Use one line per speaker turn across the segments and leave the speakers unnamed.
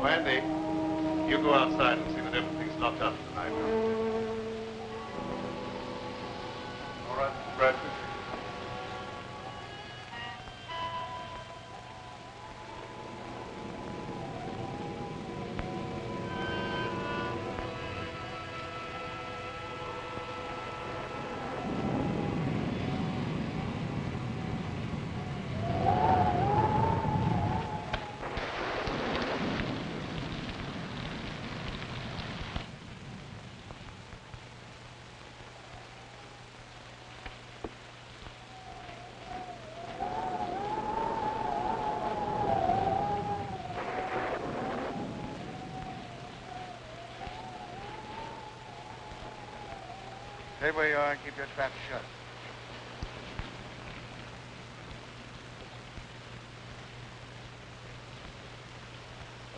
Andy, you go outside and see that everything's locked up tonight. All right, Bradford.
Stay where you are and keep your trap shut.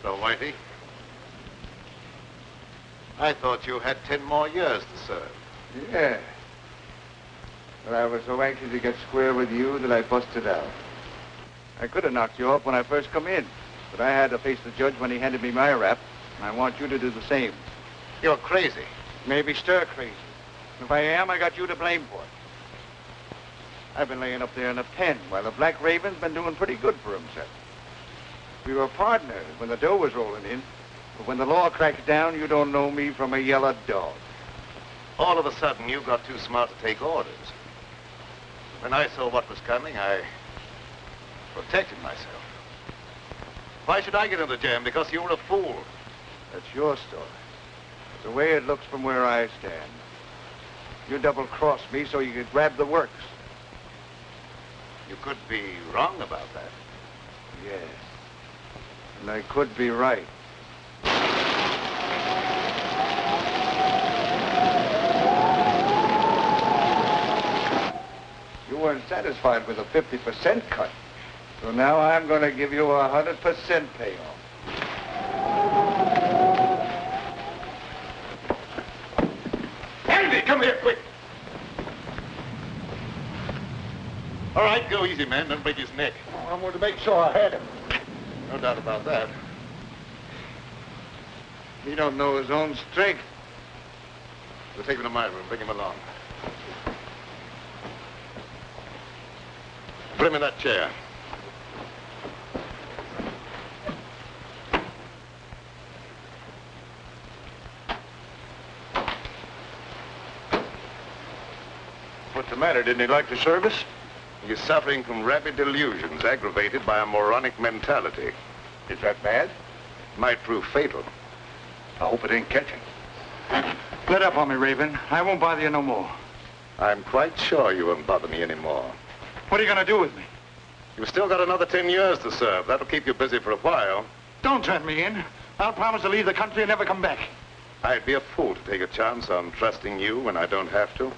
Hello, Whitey. I thought you had 10 more years to serve.
Yeah. But I was so anxious to get square with you that I busted out. I could have knocked you off when I first come in, but I had to face the judge when he handed me my rap, and I want you to do the same.
You're crazy.
Maybe stir crazy. If I am, I got you to blame for it. I've been laying up there in a pen while the Black Raven's been doing pretty good for himself. We were partners when the dough was rolling in, but when the law cracks down, you don't know me from a yellow dog.
All of a sudden, you got too smart to take orders. When I saw what was coming, I protected myself. Why should I get in the jam? Because you were a fool.
That's your story. It's the way it looks from where I stand. You double-crossed me so you could grab the works.
You could be wrong about that.
Yes. And I could be right. You weren't satisfied with a 50% cut. So now I'm going to give you a 100% payoff.
Andy, come here, quick. All right, go easy, man. Don't break his neck.
I wanted to make sure I had him.
No doubt about that.
He don't know his own strength.
We'll take him to my room. Bring him along. Put him in that chair.
What's the matter? Didn't he like the service?
He's suffering from rabid delusions aggravated by a moronic mentality.
Is that bad?
Might prove fatal.
I hope it ain't catching. Let up on me, Raven. I won't bother you no more.
I'm quite sure you won't bother me anymore.
What are you going to do with me?
You've still got another 10 years to serve. That'll keep you busy for a while.
Don't turn me in. I'll promise to leave the country and never come back.
I'd be a fool to take a chance on trusting you when I don't have to.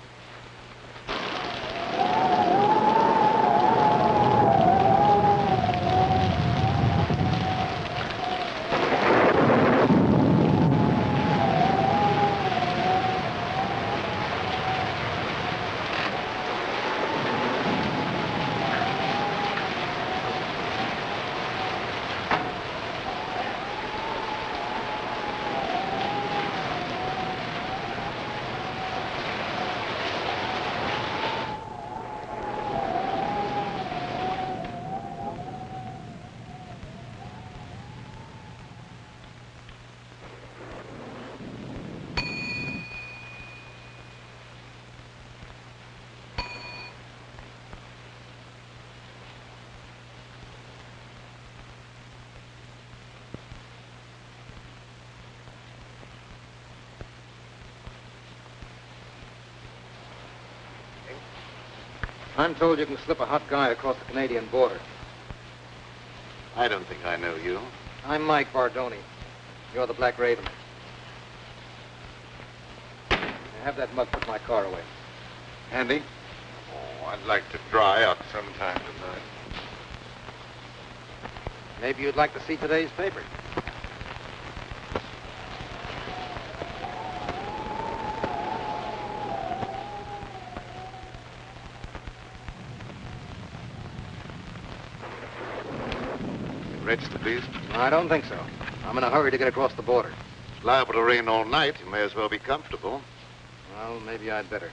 I'm told you can slip a hot guy across the Canadian border.
I don't think I know you.
I'm Mike Bardoni. You're the Black Raven. Now have that mug put my car away.
Andy? Oh, I'd like to dry out sometime tonight.
Maybe you'd like to see today's paper.
Register, please.
I don't think so. I'm in a hurry to get across the border.
It's liable to rain all night. You may as well be comfortable.
Well, maybe I'd better.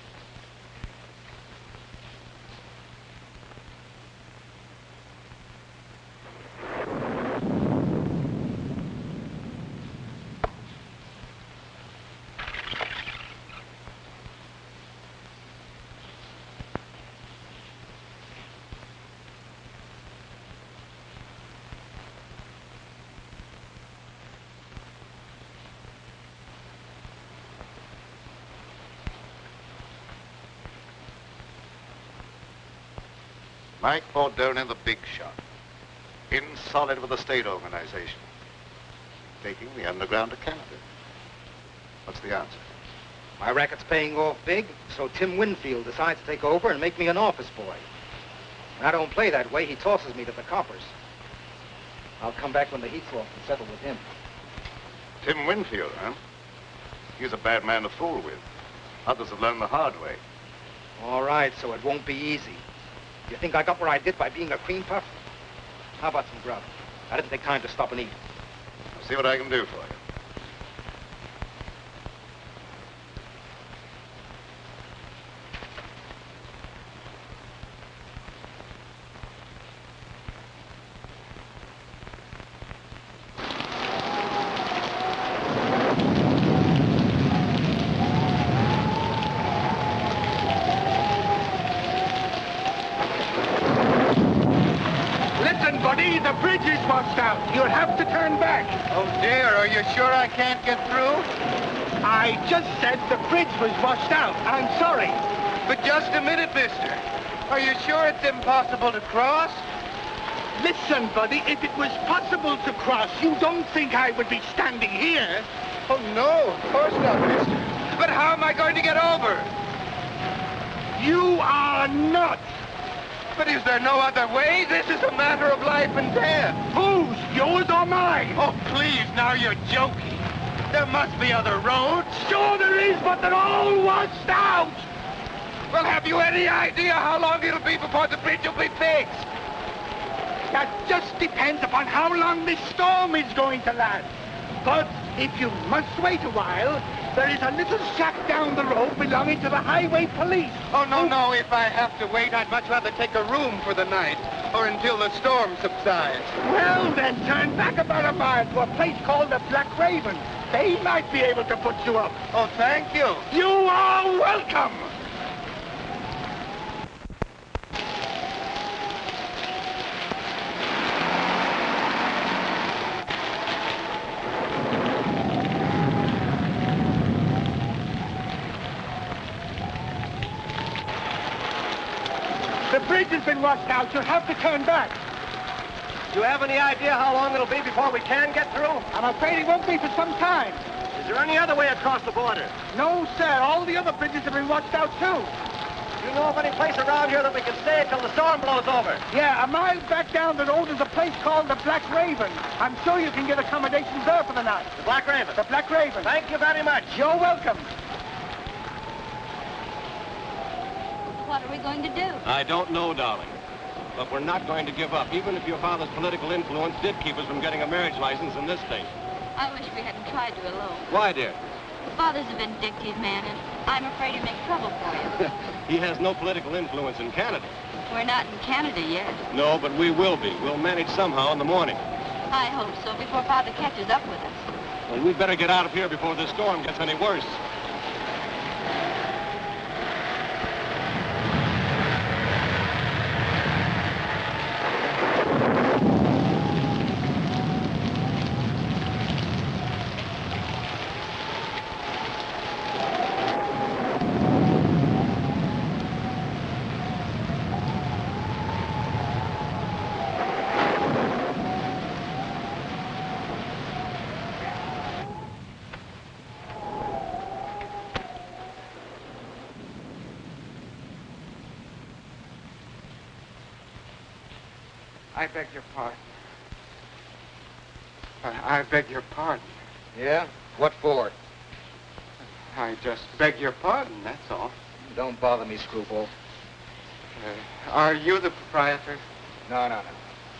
Mike fought down in the big shot. In solid with the state organization. Taking the underground to Canada. What's the answer?
My racket's paying off big, so Tim Winfield decides to take over and make me an office boy. When I don't play that way, he tosses me to the coppers. I'll come back when the heat's off and settle with him.
Tim Winfield, huh? He's a bad man to fool with. Others have learned the hard way.
All right, so it won't be easy. You think I got where I did by being a cream puff? How about some grub? I didn't take time to stop and eat.
I'll see what I can do for you.
The bridge is washed out. You'll have to turn back.
Oh, dear. Are you sure I can't get through?
I just said the bridge was washed out. I'm sorry.
But just a minute, mister. Are you sure it's impossible to cross?
Listen, buddy, if it was possible to cross, you don't think I would be standing here?
Oh, no, of course not, mister. But how am I going to get over?
You are nuts.
But is there no other way? This is a matter of life and death.
Whose? Yours or mine?
Oh, please, now you're joking. There must be other roads.
Sure there is, but they're all washed out.
Well, have you any idea how long it'll be before the bridge will be fixed?
That just depends upon how long this storm is going to last. But if you must wait a while, there is a little shack down the road belonging to the highway police.
Oh, no. If I have to wait, I'd much rather take a room for the night, or until the storm subsides.
Well, then, turn back about a mile to a place called the Black Raven. They might be able to put you up.
Oh, thank you.
You are welcome. The bridge has been washed out. You'll have to turn back.
Do you have any idea how long it'll be before we can get through?
I'm afraid it won't be for some time.
Is there any other way across the border?
No, sir. All the other bridges have been washed out, too.
Do you know of any place around here that we can stay until the storm blows over?
Yeah, a mile back down the road is a place called the Black Raven. I'm sure you can get accommodations there for the night.
The Black Raven?
The Black Raven.
Thank you very much.
You're welcome.
What are we going to do?
I don't know, darling. But we're not going to give up, even if your father's political influence did keep us from getting a marriage license in this state.
I wish we hadn't tried to elope.
Why, dear?
Father's a vindictive man, and I'm afraid he'd make trouble for you.
He has no political influence in Canada.
We're not in Canada yet.
No, but we will be. We'll manage somehow in the morning.
I hope so, before Father catches up with us.
Well, we'd better get out of here before this storm gets any worse.
I beg your pardon. I beg your pardon.
Yeah? What for?
I just beg your pardon, that's all.
Don't bother me, screwball.
Are you the proprietor?
No.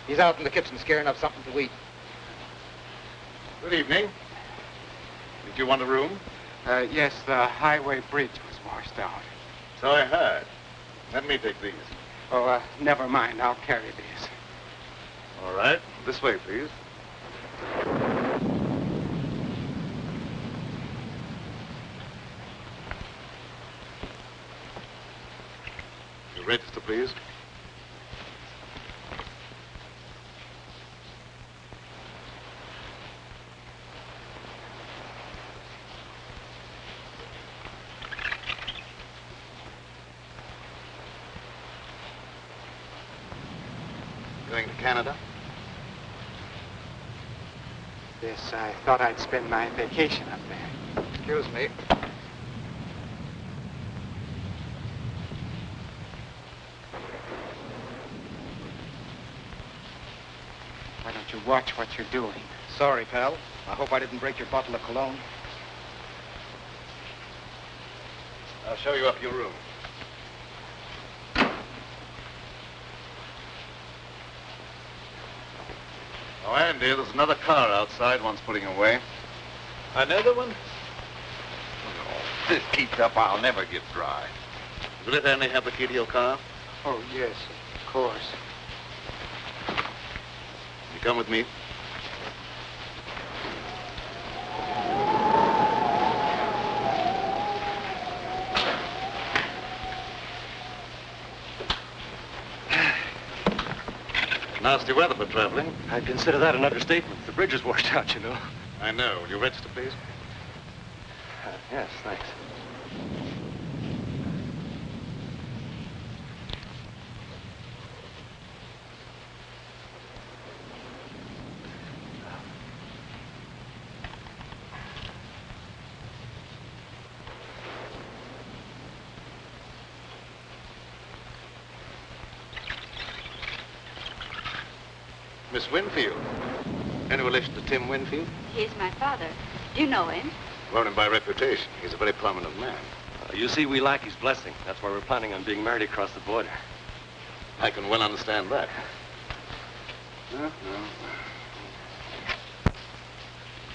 He's out in the kitchen scaring up something to eat.
Good evening. Did you want a room?
Yes, the highway bridge was washed out.
So I heard. Let me take these.
Oh, never mind. I'll carry these.
All right. This way, please. Your register, please. Going to Canada?
Yes, I thought I'd spend my vacation up there.
Excuse me.
Why don't you watch what you're doing?
Sorry, pal. I hope I didn't break your bottle of cologne.
I'll show you up your room. Oh, Andy, there's another car outside. One's putting away.
Another one? This keeps up, I'll never get dry.
Will it Andy have the key to your car?
Oh, yes, of course.
You come with me. Nasty weather for traveling.
I'd consider that an understatement. The bridge is washed out, you know.
I know. Will you register, please?
Yes, thanks.
Miss Winfield. Any relation to Tim Winfield?
He's my father. Do you know him?
Known him by reputation. He's a very prominent man.
You see, we lack his blessing. That's why we're planning on being married across the border.
I can well understand that.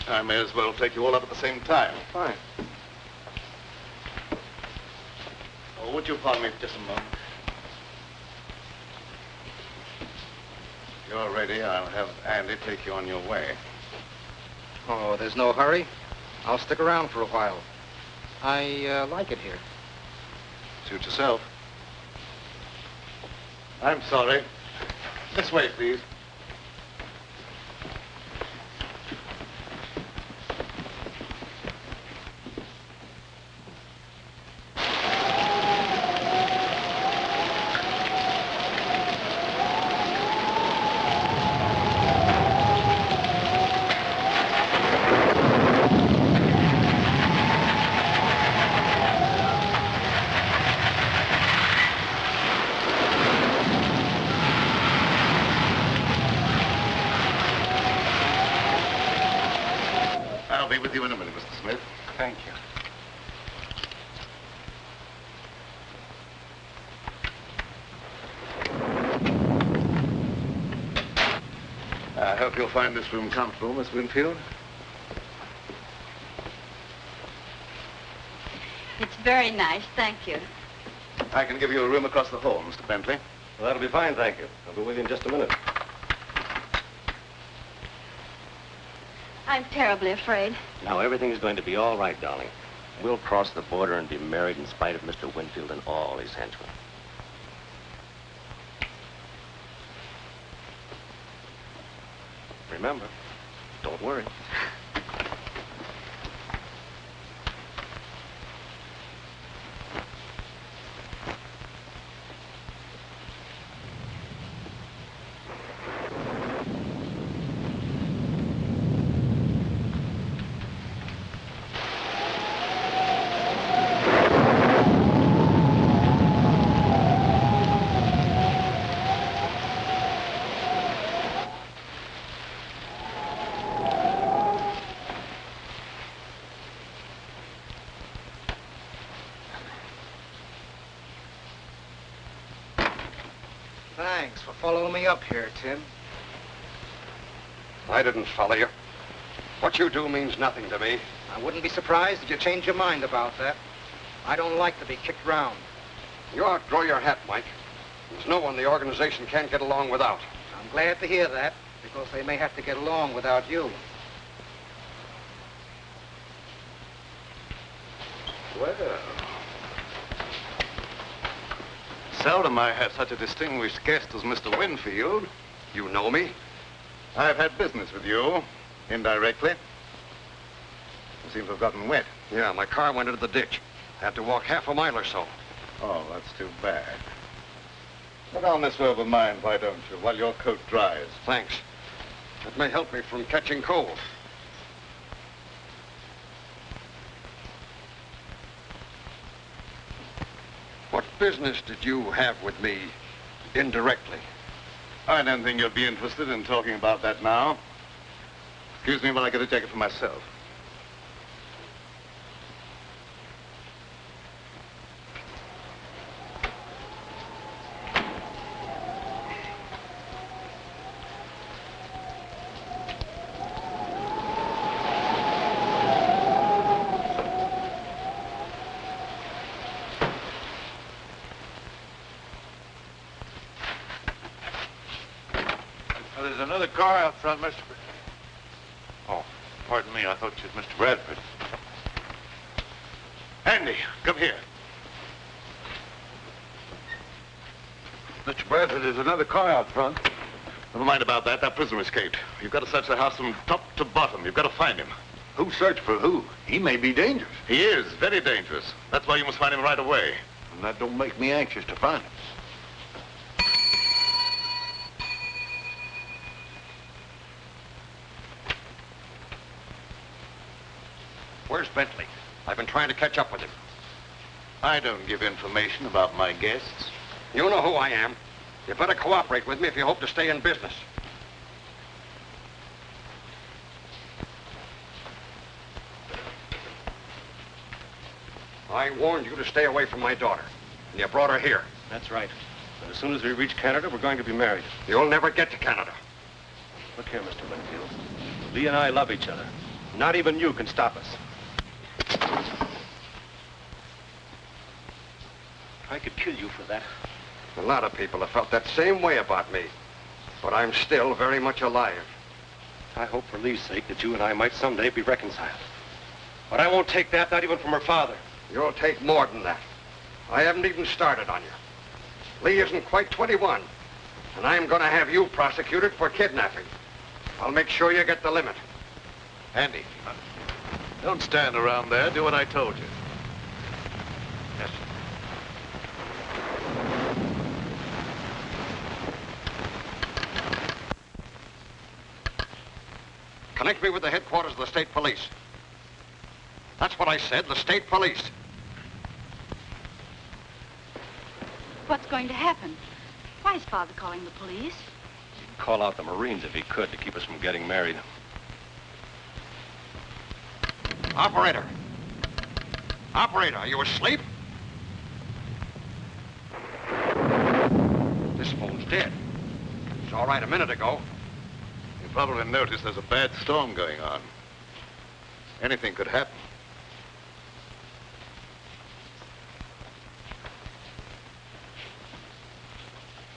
I may as well take you all up at the same time.
Fine.
Oh, would you pardon me for just a moment? If you're ready, I'll have Andy take you on your way.
Oh, there's no hurry. I'll stick around for a while. I like it here.
Suit yourself. I'm sorry. This way, please. I'll be with you in a minute, Mr. Smith.
Thank you.
I hope you'll find this room comfortable, Miss Winfield.
It's very nice, thank you.
I can give you a room across the hall, Mr. Bentley.
Well, that'll be fine, thank you. I'll be with you in just a minute.
I'm terribly afraid.
Now, everything is going to be all right, darling. We'll cross the border and be married in spite of Mr. Winfield and all his henchmen. Remember, don't worry.
Thanks for following me up here, Tim.
I didn't follow you.
What you do means nothing to me.
I wouldn't be surprised if you changed your mind about that. I don't like to be kicked round.
You outgrow your hat, Mike. There's no one the organization can't get along without.
I'm glad to hear that, because they may have to get along without you.
Well, seldom I have such a distinguished guest as Mr. Winfield.
You know me?
I've had business with you, indirectly. You seem to have gotten wet.
Yeah, my car went into the ditch. Had to walk half a mile or so.
Oh, that's too bad. Put on this robe of mine, why don't you, while your coat dries?
Thanks. That may help me from catching cold. What business did you have with me indirectly?
I don't think you'll be interested in talking about that now. Excuse me while I get a jacket for myself.
There's another car out front, Mr. Oh, pardon me. I thought you was Mr. Bradford.
Andy, come here.
Mr. Bradford, there's another car out front.
Never mind about that. That prisoner escaped. You've got to search the house from top to bottom. You've got to find him.
Who searched for who? He may be dangerous.
He is very dangerous. That's why you must find him right away.
And that don't make me anxious to find him.
Where's Bentley? I've been trying to catch up with him.
I don't give information about my guests.
You know who I am. You better cooperate with me if you hope to stay in business. I warned you to stay away from my daughter, and you brought her here.
That's right. But as soon as we reach Canada, we're going to be married.
You'll never get to Canada.
Look here, Mr. Winfield. Lee and I love each other. Not even you can stop us. I could kill you for that.
A lot of people have felt that same way about me. But I'm still very much alive.
I hope for Lee's sake that you and I might someday be reconciled. But I won't take that, not even from her father.
You'll take more than that. I haven't even started on you. Lee isn't quite 21. And I'm going to have you prosecuted for kidnapping. I'll make sure you get the limit.
Andy, don't stand around there. Do what I told you.
Yes. Connect me with the headquarters of the state police. That's what I said, the state police.
What's going to happen? Why is Father calling the police?
He'd call out the Marines if he could to keep us from getting married.
Operator. Operator, are you asleep? This phone's dead. It was all right a minute ago.
You probably noticed there's a bad storm going on. Anything could happen.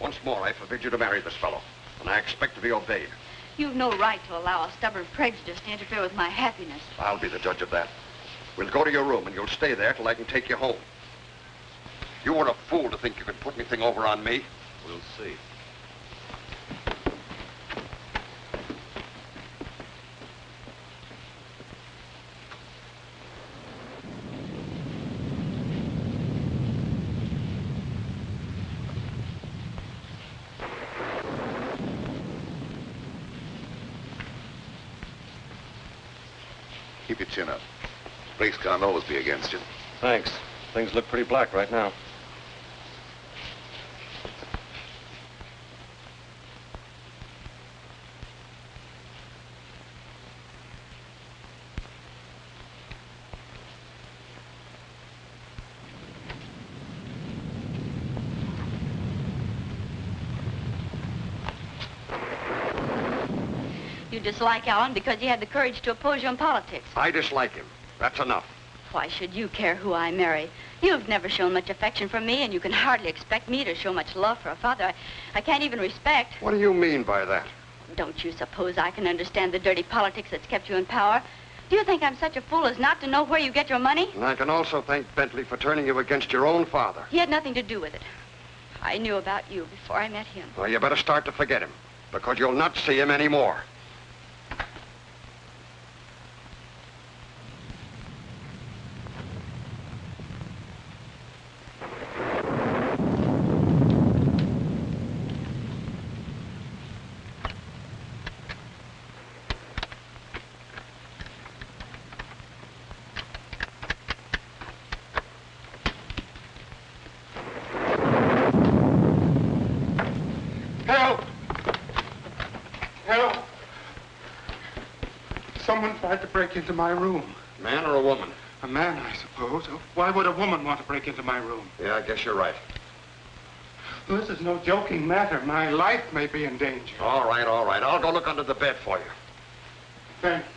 Once more, I forbid you to marry this fellow, and I expect to be obeyed.
You've no right to allow a stubborn prejudice to interfere with my happiness.
I'll be the judge of that. We'll go to your room, and you'll stay there till I can take you home. You were a fool to think you could put anything over on me.
We'll see. Keep your chin up. Race can't always be against you.
Thanks. Things look pretty black right now.
You dislike Alan because he had the courage to oppose you in politics.
I dislike him. That's enough.
Why should you care who I marry? You've never shown much affection for me, and you can hardly expect me to show much love for a father I can't even respect.
What do you mean by that?
Don't you suppose I can understand the dirty politics that's kept you in power? Do you think I'm such a fool as not to know where you get your money?
And I can also thank Bentley for turning you against your own father.
He had nothing to do with it. I knew about you before I met him.
Well, you better start to forget him, because you'll not see him anymore.
Someone tried to break into my room.
Man or a woman?
A man, I suppose. Why would a woman want to break into my room?
Yeah, I guess you're right.
This is no joking matter. My life may be in danger.
All right, all right. I'll go look under the bed for you.
Thank you.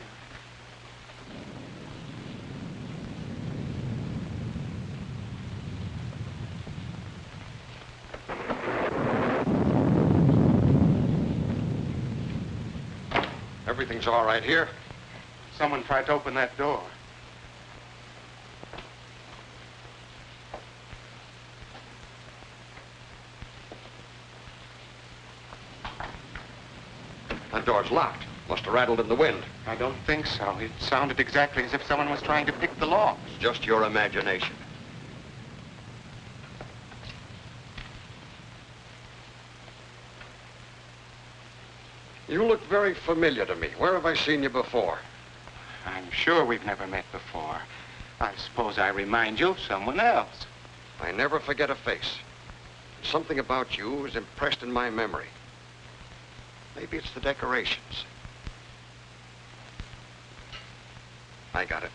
Everything's all right here.
Someone tried to open that door.
That door's locked. Must have rattled in the wind.
I don't think so. It sounded exactly as if someone was trying to pick the locks.
It's just your imagination. You look very familiar to me. Where have I seen you before?
I'm sure we've never met before. I suppose I remind you of someone else.
I never forget a face. Something about you is impressed in my memory. Maybe it's the decorations. I got it.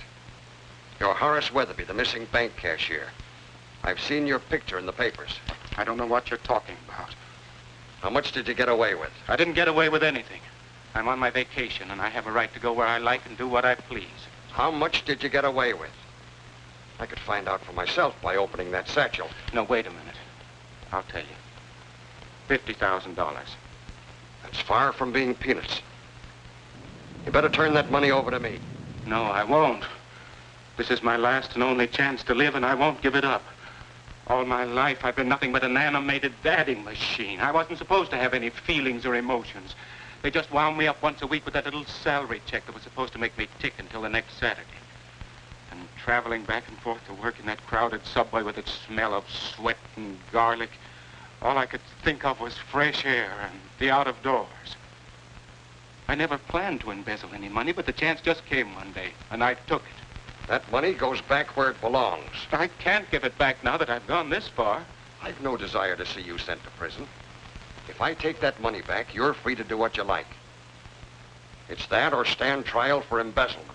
You're Horace Weatherby, the missing bank cashier. I've seen your picture in the papers.
I don't know what you're talking about.
How much did you get away with?
I didn't get away with anything. I'm on my vacation, and I have a right to go where I like and do what I please.
How much did you get away with? I could find out for myself by opening that satchel.
No, wait a minute. I'll tell you. $50,000.
That's far from being peanuts. You better turn that money over to me.
No, I won't. This is my last and only chance to live, and I won't give it up. All my life, I've been nothing but an animated dadding machine. I wasn't supposed to have any feelings or emotions. They just wound me up once a week with that little salary check that was supposed to make me tick until the next Saturday. And traveling back and forth to work in that crowded subway with its smell of sweat and garlic, all I could think of was fresh air and the out of doors. I never planned to embezzle any money, but the chance just came one day, and I took it.
That money goes back where it belongs.
I can't give it back now that I've gone this far.
I've no desire to see you sent to prison. If I take that money back, you're free to do what you like. It's that or stand trial for embezzlement.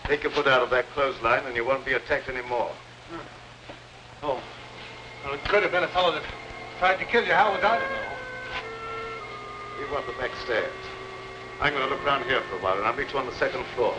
Take your foot out of that clothesline and you won't be attacked anymore.
Oh. Well, it could have been a fellow that tried to kill you. How was I to know?
You want the back stairs. I'm going to look around here for a while, and I'll meet you on the second floor.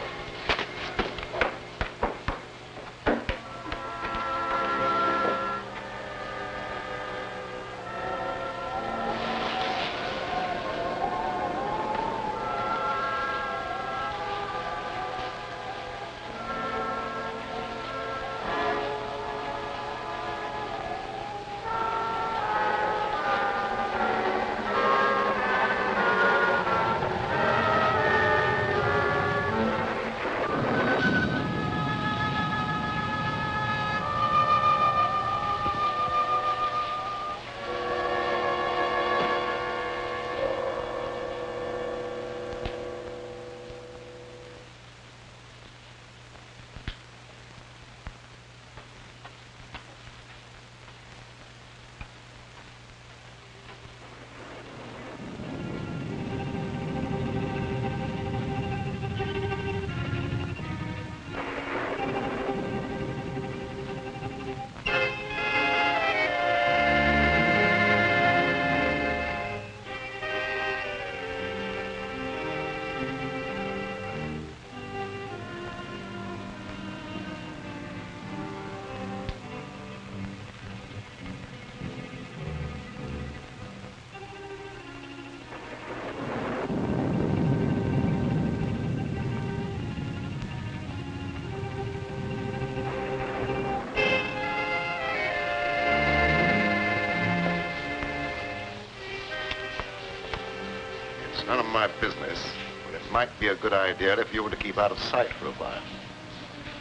None of my business, but it might be a good idea if you were to keep out of sight for a while.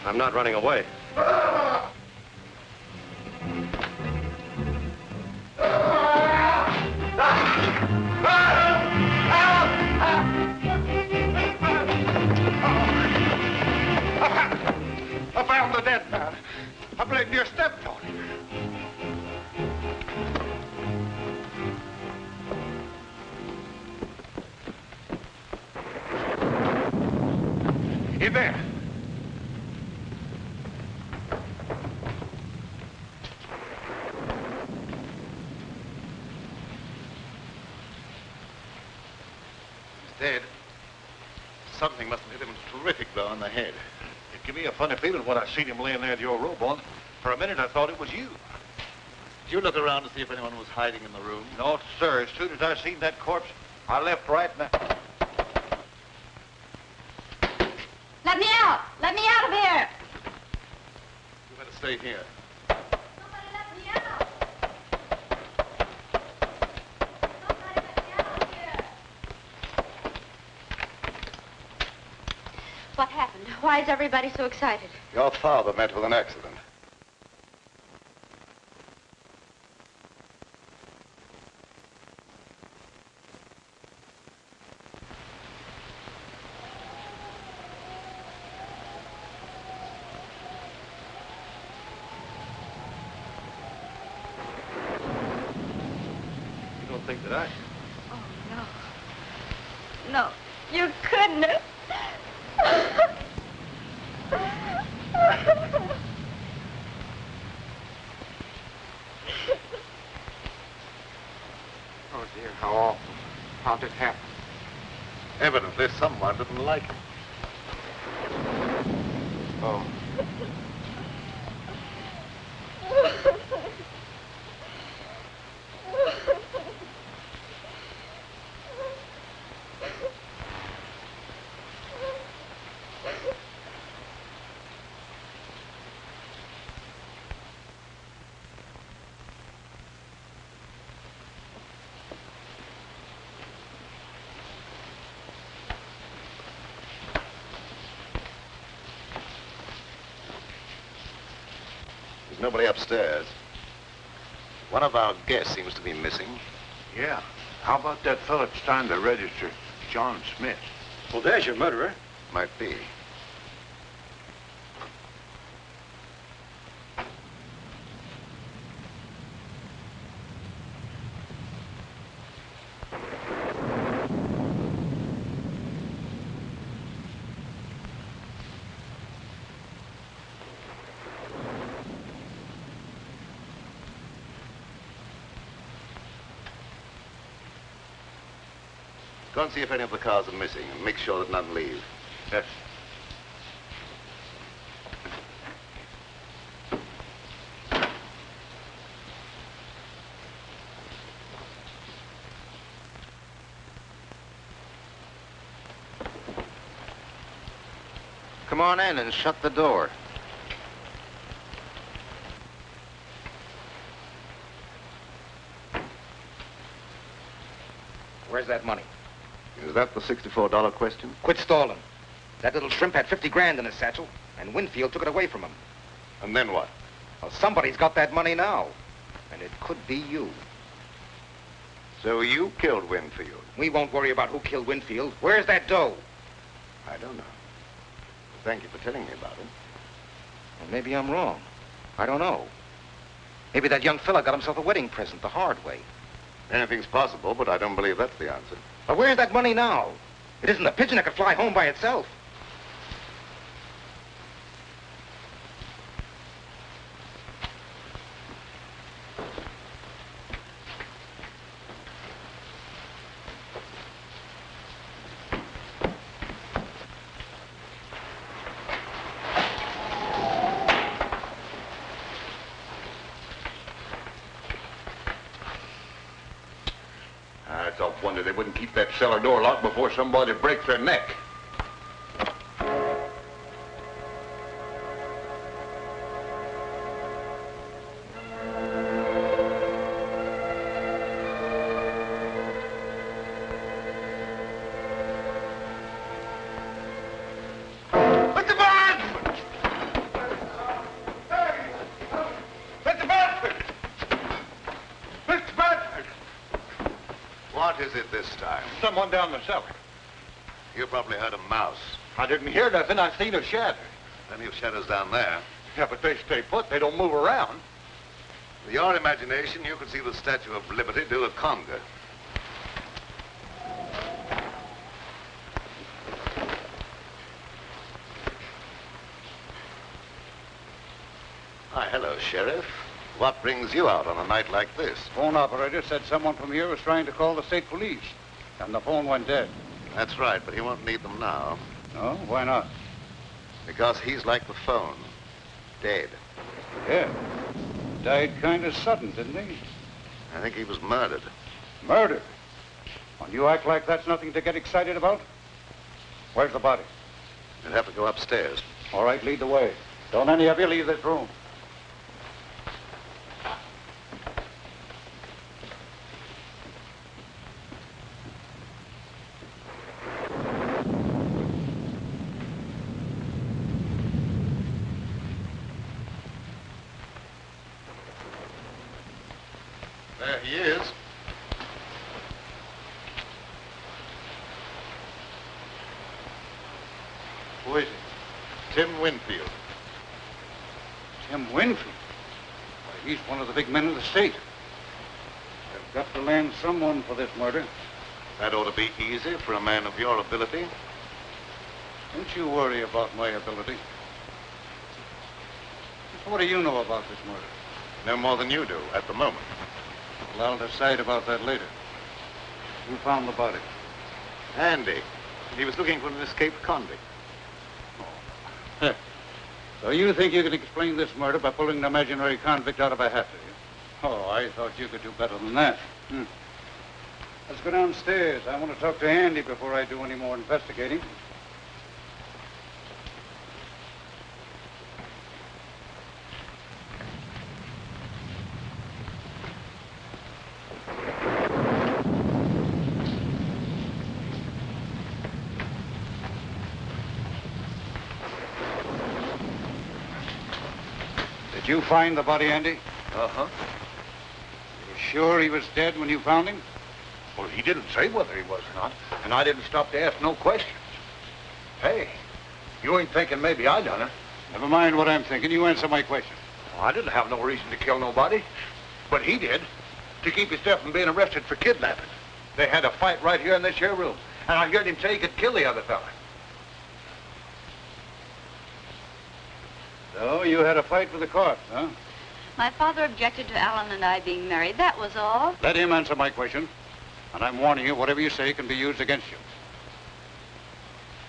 I'm not running away.
I found the dead man. I blame you stepped on him. In there.
He's dead. Something must have hit him a terrific blow on the head.
It gave me a funny feeling when I seen him laying there with your robe on. For a minute, I thought it was you.
Did you look around to see if anyone was hiding in the room?
No, sir. As soon as I seen that corpse, I left right now.
Let me out! Let me out of here!
You better stay here.
Somebody let me out! Somebody let me out of here! What happened? Why is everybody so excited?
Your father met with an accident.
Think that I...
Oh, no. No, you couldn't have.
Oh, dear, how awful. How did it happen?
Evidently, someone didn't like him.
Oh.
There's nobody upstairs. One of our guests seems to be missing.
Yeah. How about that fella that's trying to register, John Smith?
Well, there's your murderer.
Might be. Go and see if any of the cars are missing and make sure that none leave.
Yes.
Come on in and shut the door. Where's that money?
Is that the $64 question?
Quit stalling. That little shrimp had 50 grand in his satchel, and Winfield took it away from him.
And then what?
Well, somebody's got that money now, and it could be you.
So you killed Winfield?
We won't worry about who killed Winfield. Where's that dough?
I don't know. Thank you for telling me about it.
Well, maybe I'm wrong. I don't know. Maybe that young fella got himself a wedding present the hard way.
Anything's possible, but I don't believe that's the answer.
But where's that money now? It isn't a pigeon that could fly home by itself.
It's a wonder they wouldn't keep that cellar door locked before somebody breaks their neck.
What is it this time?
Someone down the cellar.
You probably heard a mouse.
I didn't hear nothing. I seen a shadow.
Plenty of shadows down there.
Yeah, but they stay put. They don't move around.
With your imagination, you could see the Statue of Liberty do a conga. Hi, hello, Sheriff. What brings you out on a night like this?
Phone operator said someone from here was trying to call the state police, and the phone went dead.
That's right, but he won't need them now.
No? Why not?
Because he's like the phone. Dead.
Yeah. Died kind of sudden, didn't he?
I think he was murdered.
Murder? When you act like that's nothing to get excited about? Where's the body?
You'd have to go upstairs.
All right, lead the way. Don't any of you leave this room.
There he is.
Who is it?
Tim Winfield.
Tim Winfield? Why, he's one of the big men of the state. They've got to land someone for this murder.
That ought to be easy for a man of your ability.
Don't you worry about my ability. What do you know about this murder?
No more than you do at the moment.
Well, I'll decide about that later. Who found the body?
Andy. He was looking for an escaped convict.
Oh. So you think you can explain this murder by pulling an imaginary convict out of a hat, do you? Oh, I thought you could do better than that. Let's go downstairs. I want to talk to Andy before I do any more investigating. Did you find the body, Andy?
Uh-huh.
You sure he was dead when you found him?
Well, he didn't say whether he was or not, and I didn't stop to ask no questions. Hey, you ain't thinking maybe I done it?
Never mind what I'm thinking. You answer my question.
Well, I didn't have no reason to kill nobody, but he did, to keep himself from being arrested for kidnapping. They had a fight right here in this here room, and I heard him say he could kill the other fella.
So you had a fight with the court, huh?
My father objected to Alan and I being married. That was all.
Let him answer my question. And I'm warning you, whatever you say can be used against you.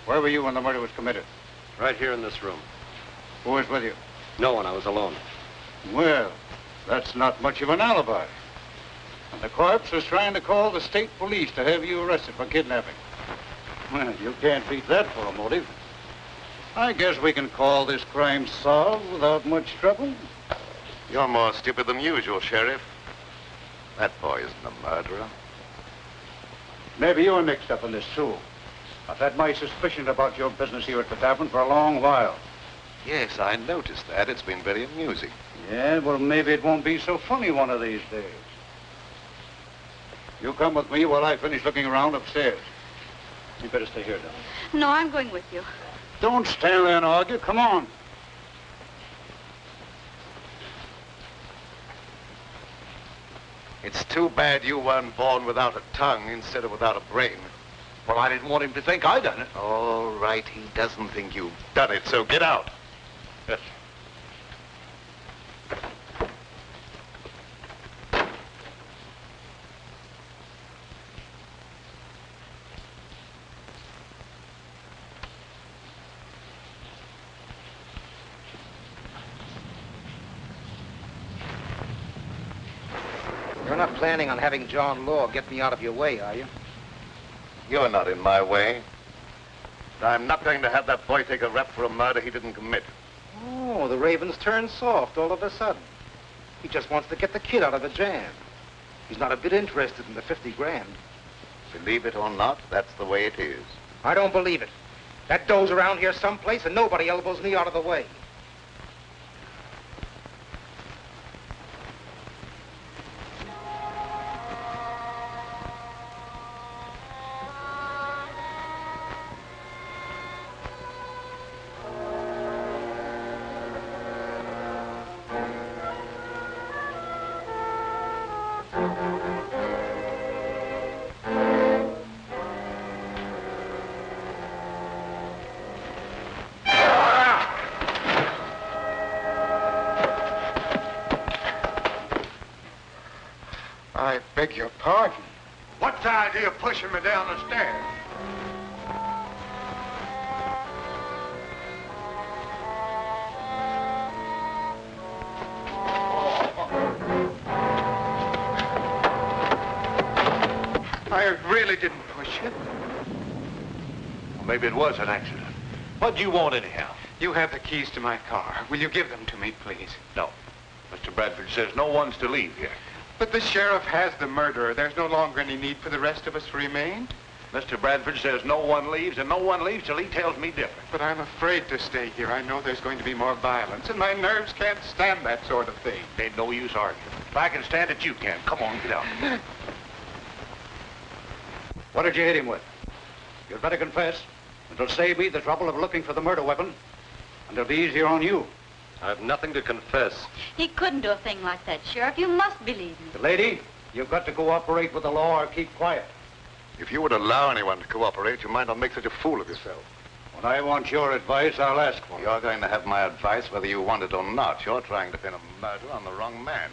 Where were you when the murder was committed?
Right here in this room.
Who was with you?
No one. I was alone.
Well, that's not much of an alibi. And the corpse was trying to call the state police to have you arrested for kidnapping. Well, you can't beat that for a motive. I guess we can call this crime solved without much trouble.
You're more stupid than usual, Sheriff. That boy isn't a murderer.
Maybe you're mixed up in this, too. I've had my suspicion about your business here at the tavern for a long while.
Yes, I noticed that. It's been very amusing.
Yeah, well, maybe it won't be so funny one of these days. You come with me while I finish looking around upstairs. You better stay here, then.
No, I'm going with you.
Don't stand there and argue. Come on.
It's too bad you weren't born without a tongue instead of without a brain.
Well, I didn't want him to think I done it.
All right, he doesn't think you've done it, so get out.
Yes.
You're not planning on having John Law get me out of your way, are you?
You're not in my way. I'm not going to have that boy take a rap for a murder he didn't commit.
Oh, the Raven's turned soft all of a sudden. He just wants to get the kid out of a jam. He's not a bit interested in the 50 grand.
Believe it or not, that's the way it is.
I don't believe it. That dough's around here someplace and nobody elbows me out of the way.
I beg your pardon.
What's the idea of pushing me down the stairs?
I really didn't push you.
Well, maybe it was an accident. What'd you want anyhow?
You have the keys to my car. Will you give them to me, please?
No. Mr. Bradford says no one's to leave here.
But the sheriff has the murderer. There's no longer any need for the rest of us to remain.
Mr. Bradford says no one leaves, and no one leaves till he tells me different.
But I'm afraid to stay here. I know there's going to be more violence, and my nerves can't stand that sort of thing.
Ain't no use arguing. If I can stand it, you can. Come on, get out.
What did you hit him with? You'd better confess. It'll save me the trouble of looking for the murder weapon, and it'll be easier on you.
I've nothing to confess.
He couldn't do a thing like that, Sheriff. You must believe him.
The lady, you've got to cooperate with the law or keep quiet.
If you would allow anyone to cooperate, you might not make such a fool of yourself.
When I want your advice, I'll ask for it.
You're going to have my advice whether you want it or not. You're trying to pin a murder on the wrong man.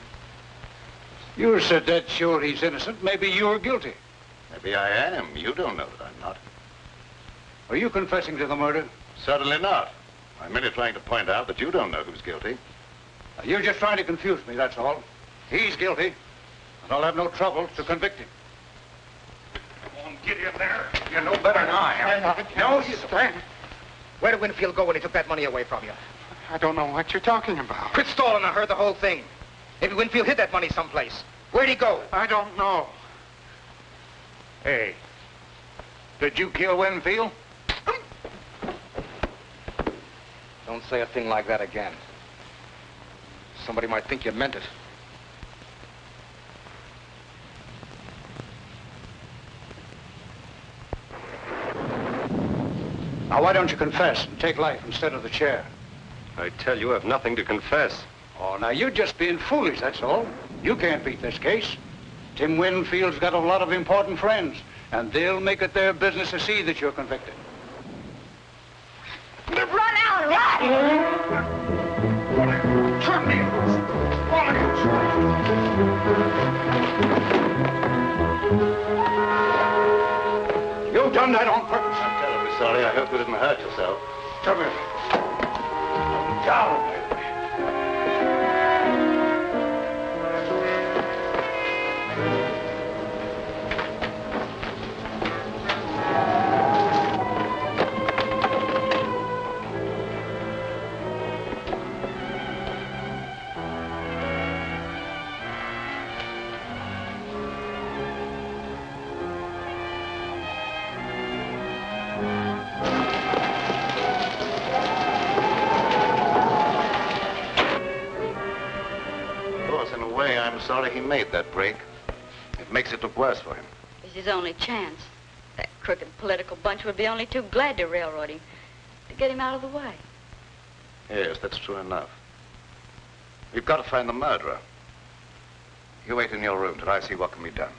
You're so dead sure he's innocent, maybe you're guilty.
Maybe I am. You don't know that I'm not.
Are you confessing to the murder?
Certainly not. I'm merely trying to point out that you don't know who's guilty.
You're just trying to confuse me, that's all. He's guilty, and I'll have no trouble to convict him.
Come on, get in there. You know better than I am.
No, you stand.
Where did Winfield go when he took that money away from you?
I don't know what you're talking about.
Quit stalling, I heard the whole thing. Maybe Winfield hid that money someplace. Where'd he go?
I don't know.
Hey, did you kill Winfield?
Don't say a thing like that again. Somebody might think you meant it.
Now, why don't you confess and take life instead of the chair?
I tell you, I've nothing to confess.
Oh, now, you're just being foolish, that's all. You can't beat this case. Tim Winfield's got a lot of important friends, and they'll make it their business to see that you're convicted.
Run out, run!
Turn me loose.
done that on purpose.
I'm terribly sorry. I hope you didn't hurt yourself.
Come here. Down.
I'm sorry he made that break. It makes it look worse for him.
It's his only chance. That crooked political bunch would be only too glad to railroad him, to get him out of the way.
Yes, that's true enough. We've got to find the murderer. You wait in your room till I see what can be done.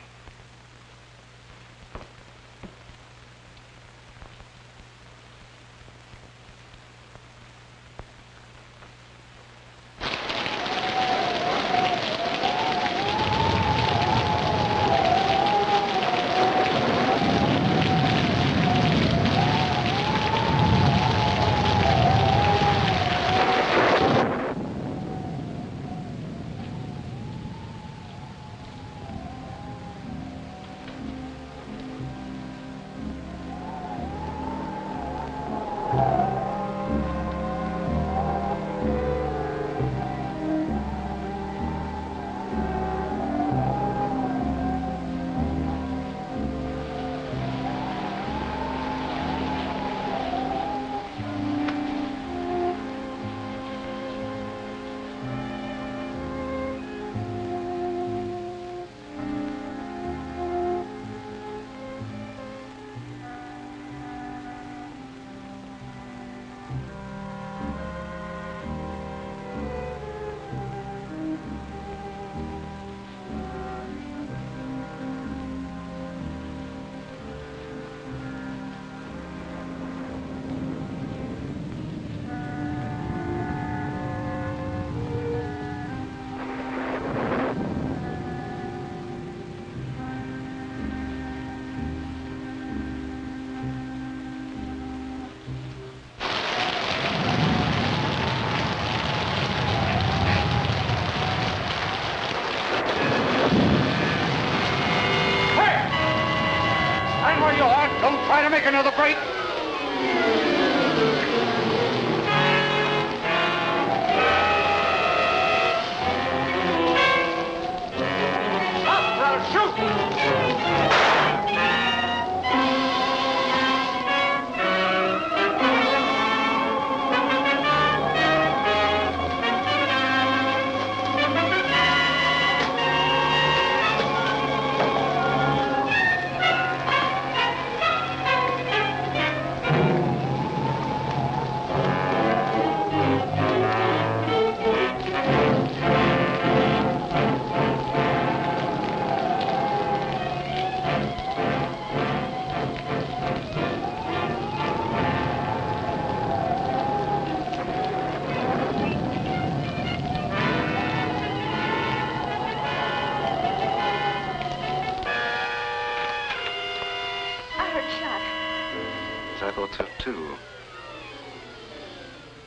Make another break. Stop, or I'll shoot.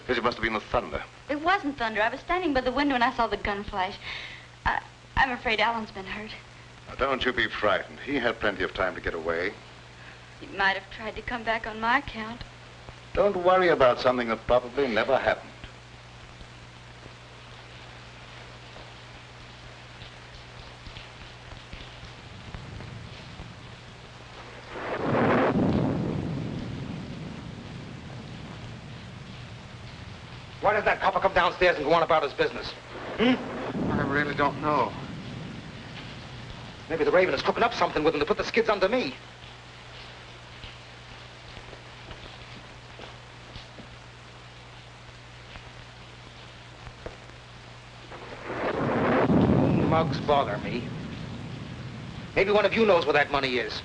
It must have been the thunder.
It wasn't thunder. I was standing by the window and I saw the gun flash. I'm afraid Alan's been hurt.
Now, don't you be frightened. He had plenty of time to get away.
He might have tried to come back on my account.
Don't worry about something that probably never happened.
Why does that copper come downstairs and go on about his business?
I really don't know.
Maybe the Raven is cooking up something with him to put the skids under me. Mugs bother me. Maybe one of you knows where that money is.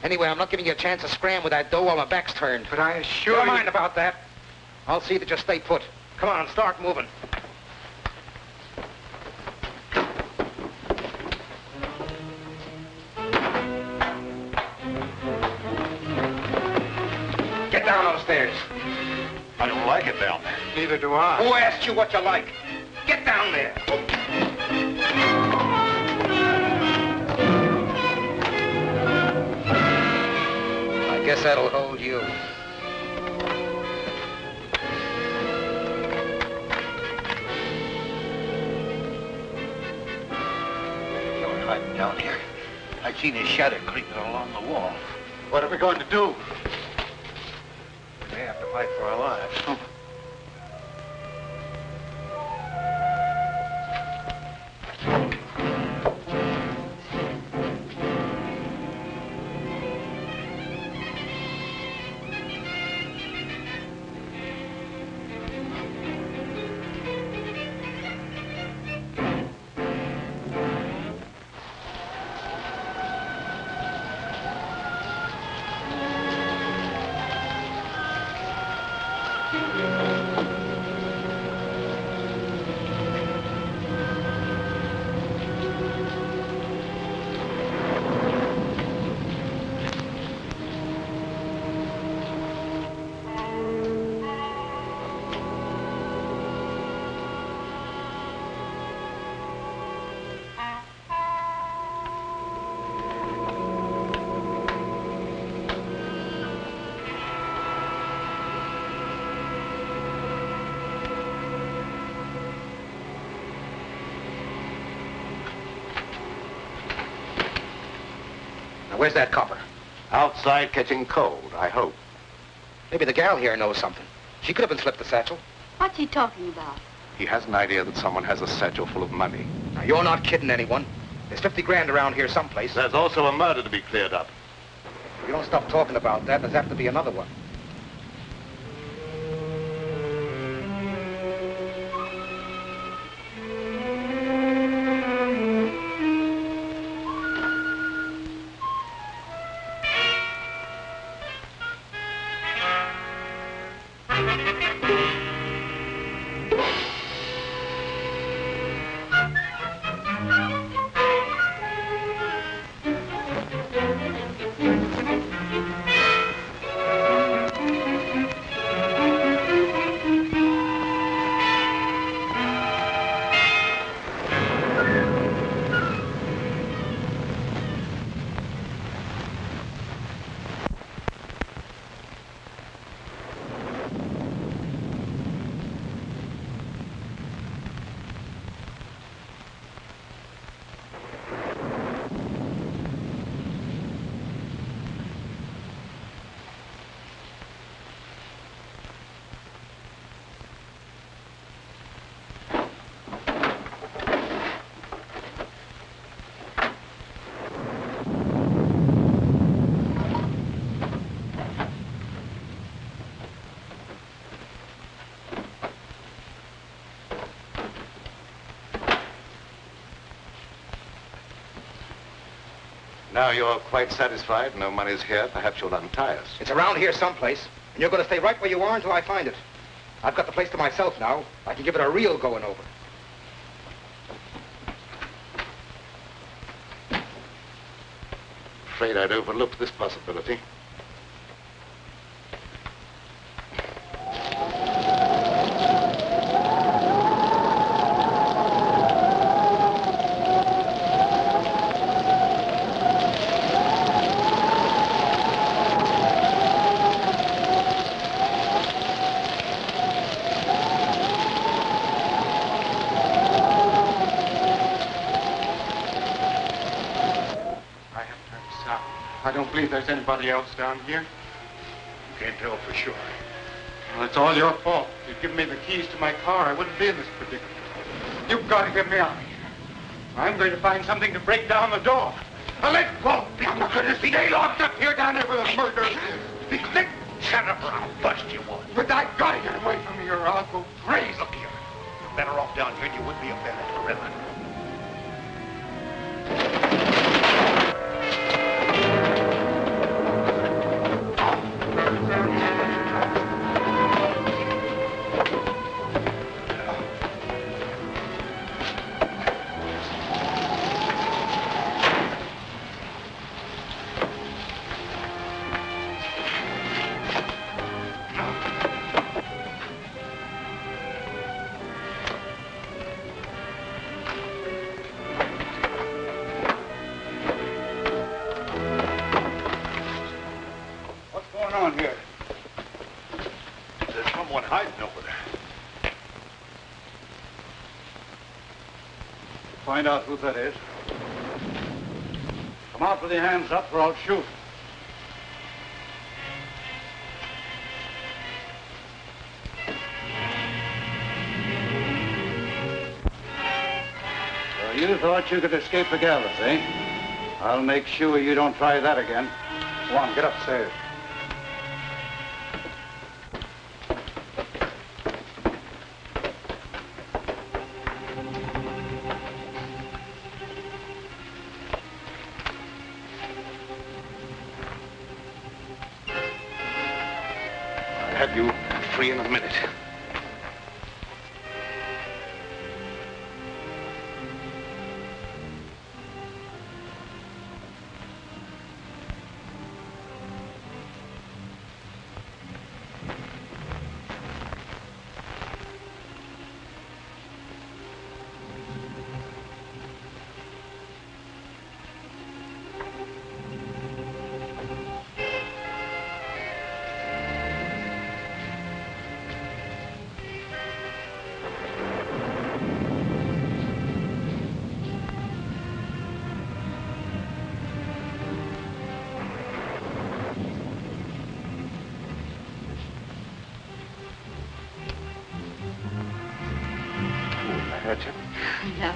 Anyway, I'm not giving you a chance to scram with that dough while my back's turned.
But I assure you...
Never mind about that. I'll see that you stay put. Come on, start moving. Get down those stairs.
I don't like it down there.
Neither do I.
Who asked you what you like? Get down there. I guess that'll hold you.
You're hiding down here. I seen his shadow creeping along the wall.
What are we going to do?
We may have to fight for our lives.
Now, where's that copper?
Outside catching cold, I hope.
Maybe the gal here knows something. She could have been slipped the satchel.
What's he talking about?
He has an idea that someone has a satchel full of money.
Now, you're not kidding anyone. There's 50 grand around here someplace.
There's also a murder to be cleared up.
If you don't stop talking about that, there's apt to be another one.
Now you're quite satisfied. No money's here. Perhaps you'll untie us.
It's around here someplace, and you're going to stay right where you are until I find it. I've got the place to myself now. I can give it a real going over.
Afraid I'd overlooked this possibility.
I don't believe there's anybody else down here.
You can't tell for sure.
Well, it's all your fault. If you'd given me the keys to my car, I wouldn't be in this predicament. You've got to get me out of here. I'm going to find something to break down the door. Now, let go! I'm not going to stay locked up here down there with a murder.
Shut up or I'll bust you one.
But I got to get away from here or I'll go crazy.
Look here. You're better off down here than you would be up there at the river. one hiding over there.
Find out who that is. Come out with your hands up or I'll shoot. So you thought you could escape the gallows, eh? I'll make sure you don't try that again. Go on, get upstairs.
I'll have you free in a minute. Hurt you?
No.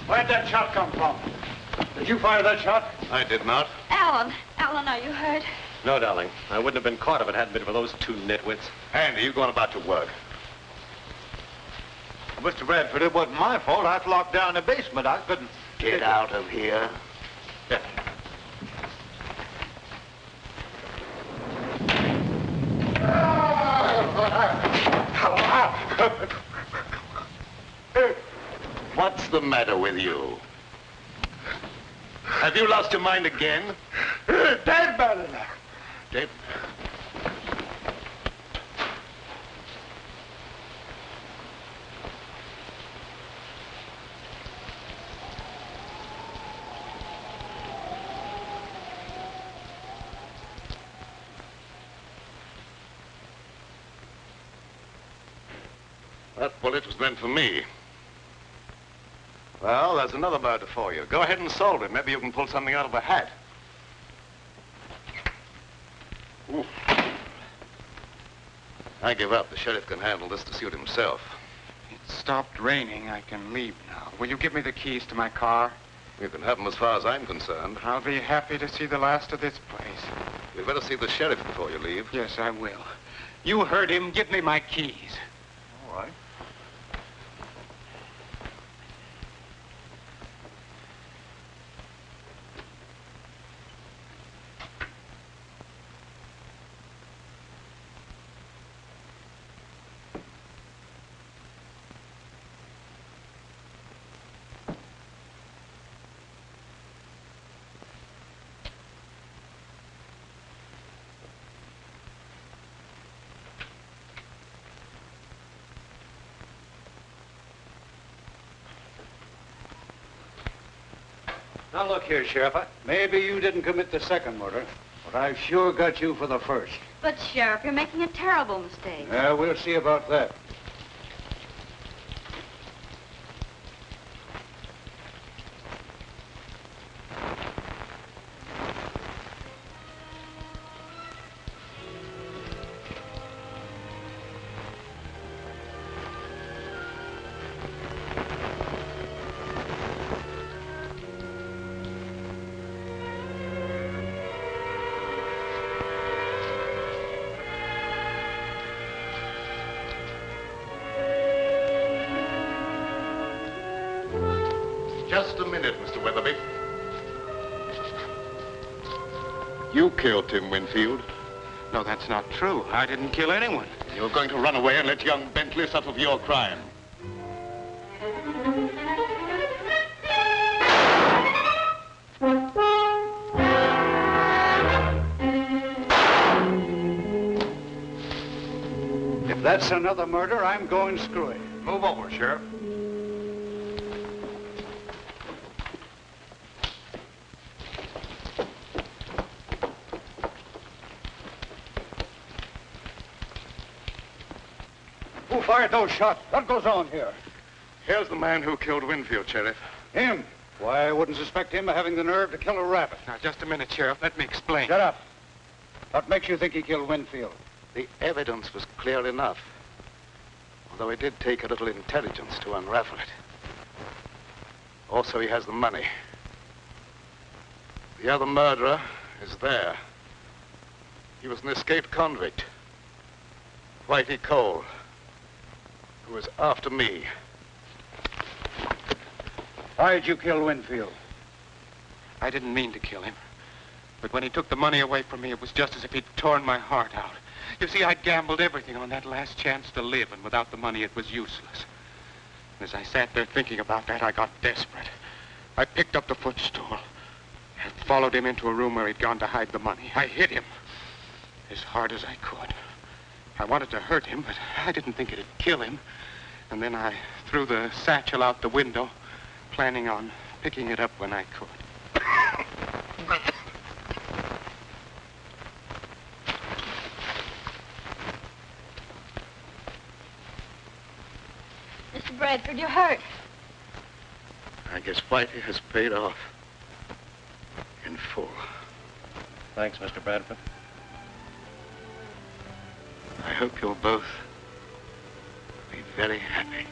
Where'd that shot come from? Did you fire that shot?
I did not.
Alan, are you hurt?
No, darling. I wouldn't have been caught if it hadn't been for those two nitwits.
Andy, you going about your work.
Mr. Bradford, it wasn't my fault. I was locked down in the basement. I couldn't...
Get out of here.
Yeah.
What's the matter with you? Have you lost your mind again?
Dead man in there.
Dave? That bullet was meant for me. Well, there's another murder for you. Go ahead and solve it. Maybe you can pull something out of a hat. Ooh. I give up. The sheriff can handle this to suit himself.
It stopped raining. I can leave now. Will you give me the keys to my car?
You can have them as far as I'm concerned.
I'll be happy to see the last of this place.
You'd better see the sheriff before you leave.
Yes, I will. You heard him. Give me my keys.
All right.
Now look here, Sheriff. Maybe you didn't commit the second murder, but I've sure got you for the first.
But, Sheriff, you're making a terrible mistake.
Yeah, we'll see about that.
Just a minute, Mr. Weatherby. You killed Tim Winfield.
No, that's not true. I didn't kill anyone.
You're going to run away and let young Bentley suffer for your crime.
If that's another murder, I'm going screwy.
Move over, Sheriff. Who fired those shots? What goes on here?
Here's the man who killed Winfield, Sheriff.
Him? Why, I wouldn't suspect him of having the nerve to kill a rabbit.
Now, just a minute, Sheriff. Let me explain.
Shut up. What makes you think he killed Winfield?
The evidence was clear enough. Although it did take a little intelligence to unravel it. Also, he has the money. The other murderer is there. He was an escaped convict. Whitey Cole, who was after me.
Why did you kill Winfield?
I didn't mean to kill him. But when he took the money away from me, it was just as if he'd torn my heart out. You see, I'd gambled everything on that last chance to live, and without the money, it was useless. And as I sat there thinking about that, I got desperate. I picked up the footstool and followed him into a room where he'd gone to hide the money. I hit him as hard as I could. I wanted to hurt him, but I didn't think it'd kill him. And then I threw the satchel out the window, planning on picking it up when I could.
Mr. Bradford, you're hurt.
I guess Whitey has paid off in full.
Thanks, Mr. Bradford.
I hope you'll both be very happy.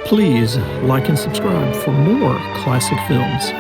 Please like and subscribe for more classic films.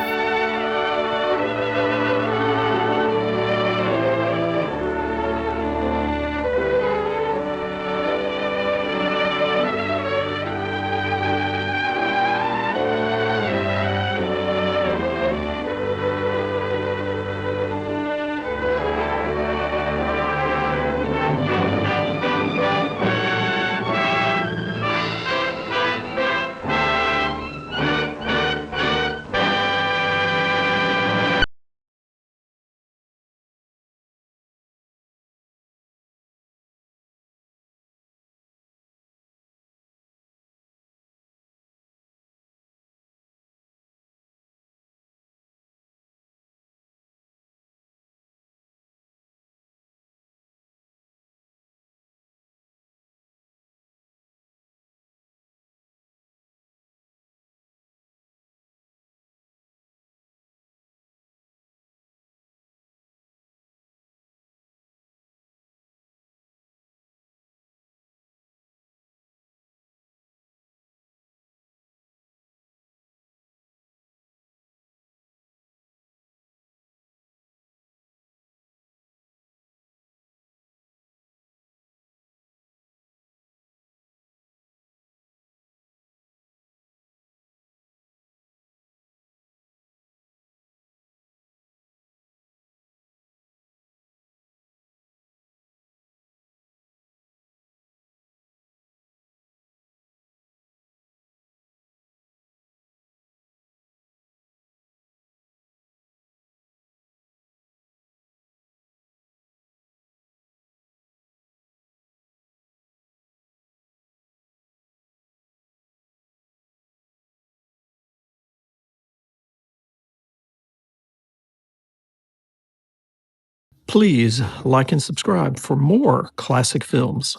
Please like and subscribe for more classic films.